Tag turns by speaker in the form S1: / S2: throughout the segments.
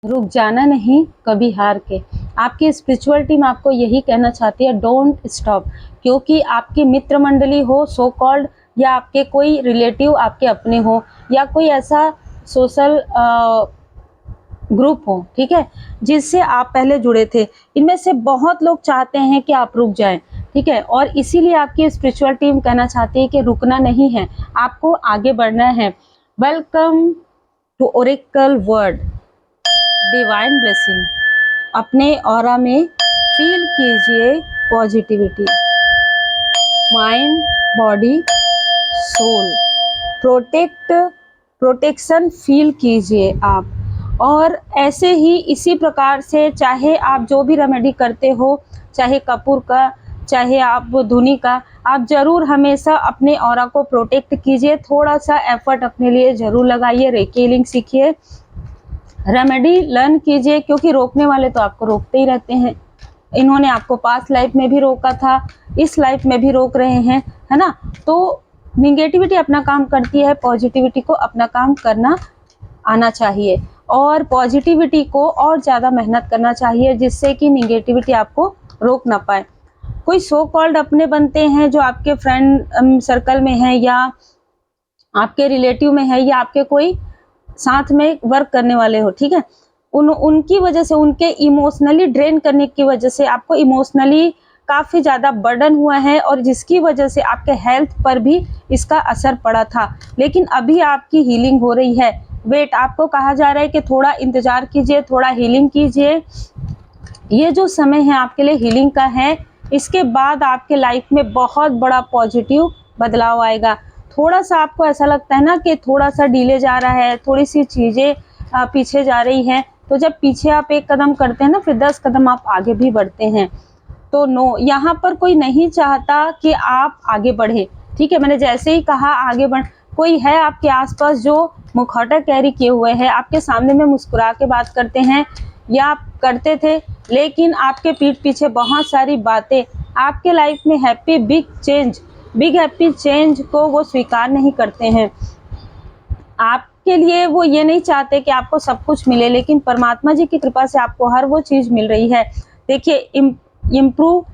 S1: रुक जाना नहीं कभी हार के। आपकी स्पिरिचुअल टीम आपको यही कहना चाहती है, डोंट स्टॉप। क्योंकि आपकी मित्र मंडली हो सो कॉल्ड, या आपके कोई रिलेटिव आपके अपने हो, या कोई ऐसा सोशल ग्रुप हो, ठीक है, जिससे आप पहले जुड़े थे, इनमें से बहुत लोग चाहते हैं कि आप रुक जाएं, ठीक है। और इसीलिए आपकी स्पिरिचुअल टीम कहना चाहती है कि रुकना नहीं है, आपको आगे बढ़ना है। Welcome to oracle word divine blessing. अपने ऑरा में फील कीजिए positivity, mind, body, soul, protection feel कीजिए आप। और ऐसे ही इसी प्रकार से चाहे आप जो भी रेमेडी करते हो, चाहे कपूर का, चाहे आप धुनी का, आप ज़रूर हमेशा अपने ऑरा को प्रोटेक्ट कीजिए। थोड़ा सा एफर्ट अपने लिए ज़रूर लगाइए, रेकी हीलिंग सीखिए, रेमेडी लर्न कीजिए, क्योंकि रोकने वाले तो आपको रोकते ही रहते हैं। इन्होंने आपको पास्ट लाइफ में भी रोका था, इस लाइफ में भी रोक रहे हैं, है ना। तो निगेटिविटी अपना काम करती है, पॉजिटिविटी को अपना काम करना आना चाहिए, और पॉजिटिविटी को और ज़्यादा मेहनत करना चाहिए, जिससे कि निगेटिविटी आपको रोक ना पाए। कोई सो कॉल्ड अपने बनते हैं जो आपके फ्रेंड सर्कल में है, या आपके रिलेटिव में है, या आपके कोई साथ में वर्क करने वाले हो, ठीक है। उनकी वजह से, उनके इमोशनली ड्रेन करने की वजह से आपको इमोशनली काफ़ी ज़्यादा बर्डन हुआ है, और जिसकी वजह से आपके हेल्थ पर भी इसका असर पड़ा था। लेकिन अभी आपकी हीलिंग हो रही है। वेट, आपको कहा जा रहा है कि थोड़ा इंतज़ार कीजिए, थोड़ा हीलिंग कीजिए। ये जो समय है आपके लिए हीलिंग का है, इसके बाद आपके लाइफ में बहुत बड़ा पॉजिटिव बदलाव आएगा। थोड़ा सा आपको ऐसा लगता है ना कि थोड़ा सा डिले जा रहा है, थोड़ी सी चीज़ें पीछे जा रही हैं, तो जब पीछे आप एक कदम करते हैं ना, फिर 10 कदम आप आगे भी बढ़ते हैं। तो नो, यहाँ पर कोई नहीं चाहता कि आप आगे बढ़े, ठीक है। मैंने जैसे ही कहा आगे बढ़, कोई है आपके आसपास जो मुखौटा कैरी किए हुए है, आपके सामने में मुस्कुरा के बात करते हैं, या आप करते थे, लेकिन आपके पीठ पीछे बहुत सारी बातें, आपके लाइफ में हैप्पी बिग हैप्पी चेंज को वो स्वीकार नहीं करते हैं। आपके लिए वो ये नहीं चाहते कि आपको सब कुछ मिले, लेकिन परमात्मा जी की कृपा से आपको हर वो चीज़ मिल रही है। देखिए, इम्प्रूव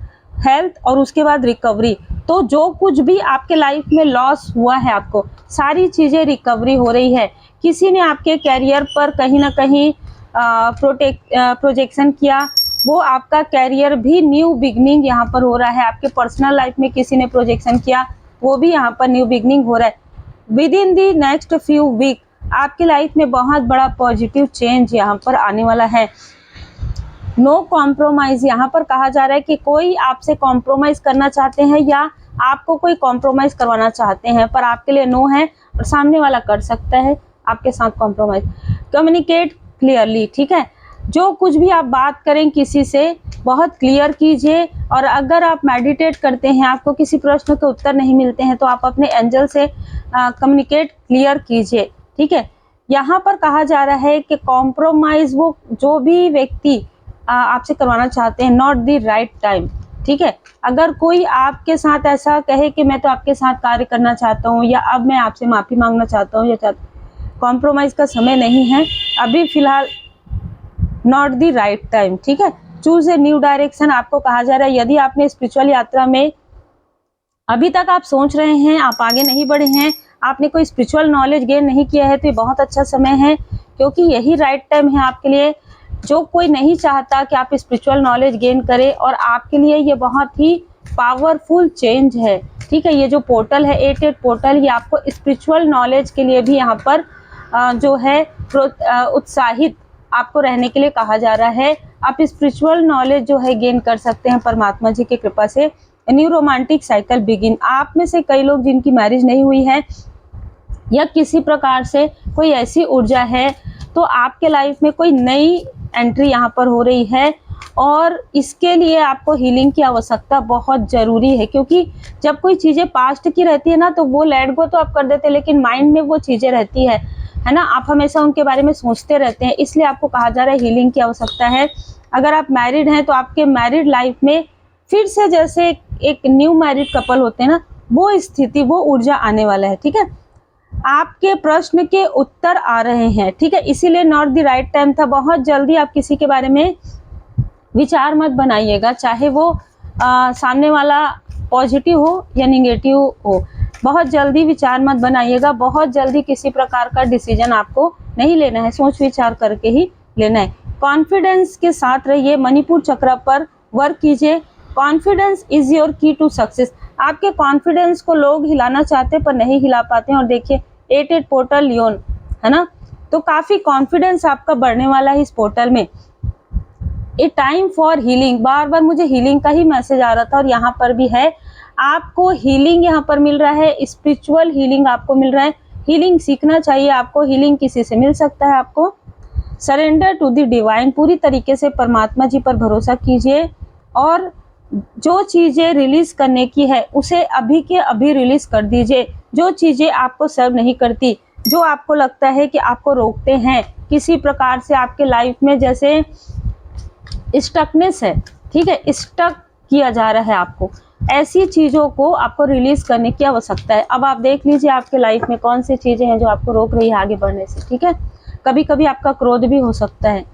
S1: हेल्थ और उसके बाद रिकवरी, तो जो कुछ भी आपके लाइफ में लॉस हुआ है, आपको सारी चीज़ें रिकवरी हो रही है। किसी ने आपके कैरियर पर कहीं ना कहीं प्रोजेक्शन किया, वो आपका कैरियर भी न्यू बिगनिंग यहाँ पर हो रहा है। आपके पर्सनल लाइफ में किसी ने प्रोजेक्शन किया, वो भी यहाँ पर न्यू बिगनिंग हो रहा है। Within the next few week आपकी लाइफ में बहुत बड़ा पॉजिटिव चेंज यहाँ पर आने वाला है। नो कॉम्प्रोमाइज, यहाँ पर कहा जा रहा है कि कोई आपसे कॉम्प्रोमाइज करना चाहते हैं, या आपको कोई कॉम्प्रोमाइज करवाना चाहते हैं, पर आपके लिए नो है, और सामने वाला कर सकता है आपके साथ कॉम्प्रोमाइज। कम्युनिकेट क्लियरली, ठीक है। जो कुछ भी आप बात करें किसी से, बहुत क्लियर कीजिए। और अगर आप मेडिटेट करते हैं, आपको किसी प्रश्न के उत्तर नहीं मिलते हैं, तो आप अपने एंजल से कम्युनिकेट क्लियर कीजिए, ठीक है। यहाँ पर कहा जा रहा है कि कॉम्प्रोमाइज वो जो भी व्यक्ति आपसे करवाना चाहते हैं, नॉट द राइट टाइम, ठीक है। अगर कोई आपके साथ ऐसा कहे कि मैं तो आपके साथ कार्य करना चाहता हूँ, या अब मैं आपसे माफ़ी मांगना चाहता हूँ, या कॉम्प्रोमाइज़ का समय नहीं है अभी फ़िलहाल, नॉट द राइट टाइम, ठीक है। चूज़ ए न्यू डायरेक्शन, आपको कहा जा रहा है यदि आपने स्पिरिचुअल यात्रा में अभी तक आप सोच रहे हैं, आप आगे नहीं बढ़े हैं, आपने कोई स्पिरिचुअल नॉलेज गेन नहीं किया है, तो ये बहुत अच्छा समय है, क्योंकि यही राइट टाइम है आपके लिए। जो कोई नहीं चाहता कि आप स्पिरिचुअल नॉलेज गेन करें, और आपके लिए ये बहुत ही पावरफुल चेंज है, ठीक है। ये जो पोर्टल है 88 पोर्टल, ये आपको स्पिरिचुअल नॉलेज के लिए भी यहाँ पर जो है उत्साहित आपको रहने के लिए कहा जा रहा है। आप स्पिरिचुअल नॉलेज जो है गेन कर सकते हैं परमात्मा जी की कृपा से। न्यू रोमांटिक साइकिल बिगिन, आप में से कई लोग जिनकी मैरिज नहीं हुई है, या किसी प्रकार से कोई ऐसी ऊर्जा है, तो आपके लाइफ में कोई नई एंट्री यहाँ पर हो रही है, और इसके लिए आपको हीलिंग की आवश्यकता बहुत ज़रूरी है। क्योंकि जब कोई चीज़ें पास्ट की रहती है ना, तो वो लेट गो तो आप कर देते हैं, लेकिन माइंड में वो चीज़ें रहती है ना, आप हमेशा उनके बारे में सोचते रहते हैं। इसलिए आपको कहा जा रहा है हीलिंग की आवश्यकता है। अगर आप मैरिड हैं, तो आपके मैरिड लाइफ में फिर से जैसे एक न्यू मैरिड कपल होते हैं ना, वो स्थिति, वो ऊर्जा आने वाला है, ठीक है। आपके प्रश्न के उत्तर आ रहे हैं, ठीक है, इसीलिए नॉट द राइट टाइम था। बहुत जल्दी आप किसी के बारे में विचार मत बनाइएगा, चाहे वो सामने वाला पॉजिटिव हो या निगेटिव हो। बहुत जल्दी विचार मत बनाइएगा, बहुत जल्दी किसी प्रकार का डिसीजन आपको नहीं लेना है, सोच विचार करके ही लेना है। कॉन्फिडेंस के साथ रहिए, मणिपुर चक्र पर वर्क कीजिए। कॉन्फिडेंस इज योर की टू सक्सेस। आपके कॉन्फिडेंस को लोग हिलाना चाहते हैं पर नहीं हिला पाते हैं। और देखिए 8 पोर्टल लियोन है ना, तो काफी कॉन्फिडेंस आपका बढ़ने वाला है इस पोर्टल में। ए टाइम फॉर हीलिंग, बार बार मुझे हीलिंग का ही मैसेज आ रहा था और यहाँ पर भी है, आपको हीलिंग यहाँ पर मिल रहा है, स्पिरिचुअल हीलिंग आपको मिल रहा है। हीलिंग सीखना चाहिए आपको, हीलिंग किसी से मिल सकता है आपको। सरेंडर टू द डिवाइन, पूरी तरीके से परमात्मा जी पर भरोसा कीजिए और जो चीजें रिलीज करने की है उसे अभी के अभी रिलीज कर दीजिए। जो चीजें आपको सर्व नहीं करती, जो आपको लगता है कि आपको रोकते हैं किसी प्रकार से आपके लाइफ में, जैसे स्टकनेस है, ठीक है, स्टक किया जा रहा है आपको, ऐसी चीजों को आपको रिलीज करने की आवश्यकता है। अब आप देख लीजिए आपके लाइफ में कौन सी चीजें हैं जो आपको रोक रही है आगे बढ़ने से, ठीक है। कभी कभी आपका क्रोध भी हो सकता है।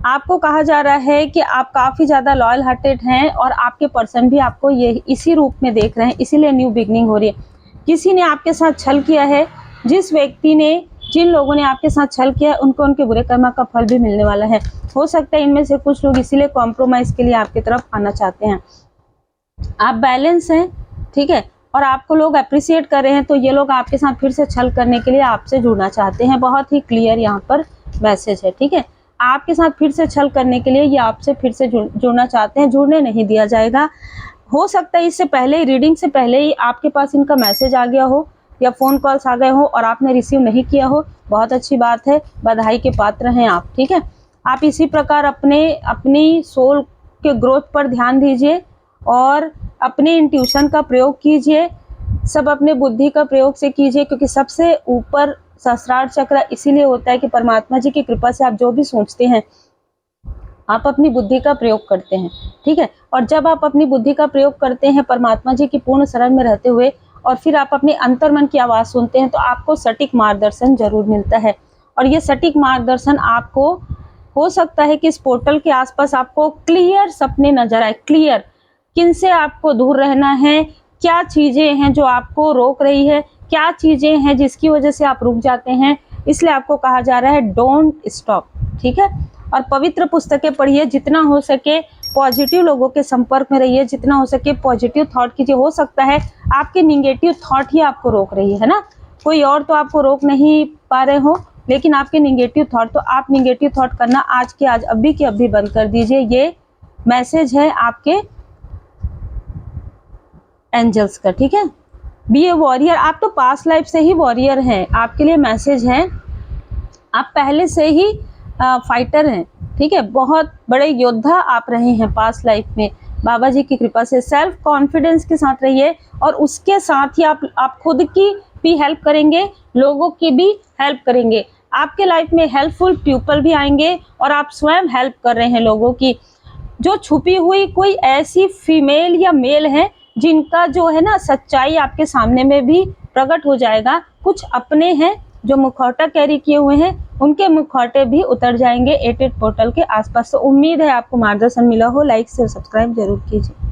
S1: आपको कहा जा रहा है कि आप काफी ज्यादा लॉयल हार्टेड हैं और आपके पर्सन भी आपको ये इसी रूप में देख रहे हैं, इसीलिए न्यू बिगनिंग हो रही है। किसी ने आपके साथ छल किया है, जिस व्यक्ति ने, जिन लोगों ने आपके साथ छल किया है उनको उनके बुरे कर्म का फल भी मिलने वाला है। हो सकता है इनमें से कुछ लोग इसीलिए कॉम्प्रोमाइज के लिए आपकी तरफ आना चाहते हैं। आप बैलेंस हैं, ठीक है, और आपको लोग अप्रिशिएट कर रहे हैं, तो ये लोग आपके साथ फिर से छल करने के लिए आपसे जुड़ना चाहते हैं। बहुत ही क्लियर यहाँ पर मैसेज है, ठीक है। आपके साथ फिर से छल करने के लिए ये आपसे फिर से जुड़ना चाहते हैं, जुड़ने नहीं दिया जाएगा। हो सकता है इससे पहले ही, रीडिंग से पहले ही आपके पास इनका मैसेज आ गया हो या फोन कॉल्स आ गए हो और आपने रिसीव नहीं किया हो। बहुत अच्छी बात है, बधाई के पात्र हैं आप, ठीक है। आप इसी प्रकार अपनी सोल के ग्रोथ पर ध्यान दीजिए और अपने इंट्यूशन का प्रयोग कीजिए, सब अपने बुद्धि का प्रयोग से कीजिए, क्योंकि सबसे ऊपर सहस्रार चक्र इसीलिए होता है कि परमात्मा जी की कृपा से आप जो भी सोचते हैं आप अपनी बुद्धि का प्रयोग करते हैं, ठीक है। और जब आप अपनी बुद्धि का प्रयोग करते हैं परमात्मा जी की पूर्ण शरण में रहते हुए और फिर आप अपने अंतर्मन की आवाज सुनते हैं, तो आपको सटीक मार्गदर्शन जरूर मिलता है। और ये सटीक मार्गदर्शन आपको, हो सकता है कि इस पोर्टल के आसपास आपको क्लियर सपने नजर आए, क्लियर किनसे आपको दूर रहना है, क्या चीजें हैं जो आपको रोक रही है, क्या चीजें हैं जिसकी वजह से आप रुक जाते हैं। इसलिए आपको कहा जा रहा है डोंट स्टॉप, ठीक है। और पवित्र पुस्तकें पढ़िए, जितना हो सके पॉजिटिव लोगों के संपर्क में रहिए, जितना हो सके पॉजिटिव थॉट कीजिए। हो सकता है आपके निगेटिव थॉट ही आपको रोक रही है ना, कोई और तो आपको रोक नहीं पा रहे हो, लेकिन आपके निगेटिव थॉट, तो आप निगेटिव थॉट करना आज के आज, अभी के अभी बंद कर दीजिए। ये मैसेज है आपके एंजल्स का, ठीक है। बी ए वॉरियर, आप तो पास्ट लाइफ से ही वॉरियर हैं, आपके लिए मैसेज है, आप पहले से ही फाइटर हैं, ठीक है, बहुत बड़े योद्धा आप रहे हैं पास्ट लाइफ में बाबा जी की कृपा से। सेल्फ कॉन्फिडेंस के साथ रहिए और उसके साथ ही आप खुद की भी हेल्प करेंगे, लोगों की भी हेल्प करेंगे। आपके लाइफ में हेल्पफुल पीपल भी आएंगे और आप स्वयं हेल्प कर रहे हैं लोगों की। जो छुपी हुई कोई ऐसी फीमेल या मेल है जिनका जो है ना सच्चाई आपके सामने में भी प्रकट हो जाएगा। कुछ अपने हैं जो मुखौटा कैरी किए हुए हैं, उनके मुखौटे भी उतर जाएंगे 8 पोर्टल के आसपास। तो उम्मीद है आपको मार्गदर्शन मिला हो। लाइक शेयर सब्सक्राइब जरूर कीजिए।